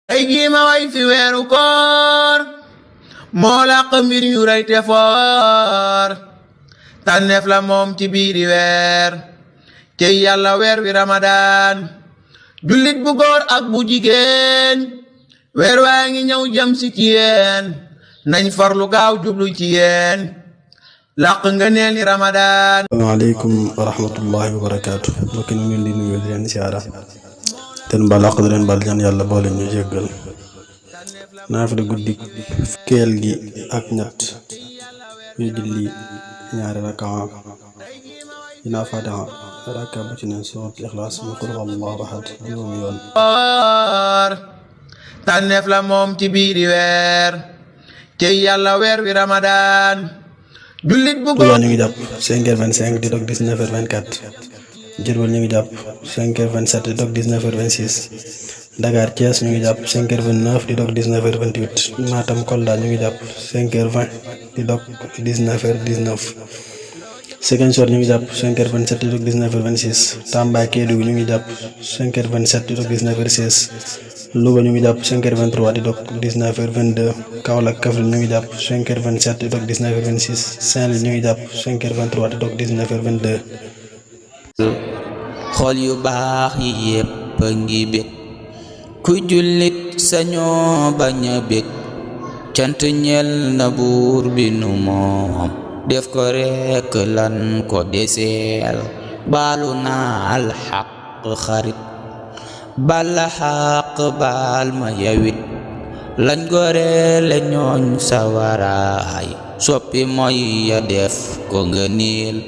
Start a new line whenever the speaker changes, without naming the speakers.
ay jiima way fi weeru koor moo làq mbir yu rëy te foor tànneef la moom ci biiri weer cey yàlla weer wi ramadaan jullit bu góor ak bu jigéen weer waa ngi ñëw jëm si ci yéen nañ farlu gaaw jublu ci yéen làq nga neel ni ramadaan.
Asalaamaaleykum wa rahmatullahi wa barakaatu. mbokk ñu ngi leen di nuyu di leen siyaara ten ba làq di leen bal ñaan yàlla boole ñu jéggal naafila guddi fukkeel gi ak ñett ñu julli ñaari rakaa ginnaaw Faatiha rakka bu ci ne suuratul Ixlaas mu qul huwallaahu ahad juróomi yoon.
tànneef la moom ci biiri weer cey yàlla weer wi ramadaan jullit bu
Tuubaa ñu ngi jàpp 5h25 di dog 19h24 Jurbel ñu ngi jàpp 5h27 di dog 19h26 Dakar Thiès ñu ngi jàpp 5h29 di dog 19h28 Matam Kolda ñu ngi jàpp 5h20 di dog 19h19 Ziguinchor ñu ngi jàpp 5h27 di dog 19h26 Tamba Kédougou ñu ngi jàpp 5h27 di dog 19h16 Louga ñu ngi jàpp 5h23 di dog 19h22 Kaolack Kaffrine ñu ngi jàpp 5h27 di dog 19h26 Saint-Louis ñu ngi jàpp 5h23 di dog 19h22.
xol yu baax yi yépp a ngi bég ku jullit sañoo bañ a bég cant ñel na buur bi nu moom def ko rekk lan ko deseel baalu naa alxaq xarit bala xaq baal ma yawit lañ goreele ñooñ sawaraay soppi mooy ya def ko ngëneel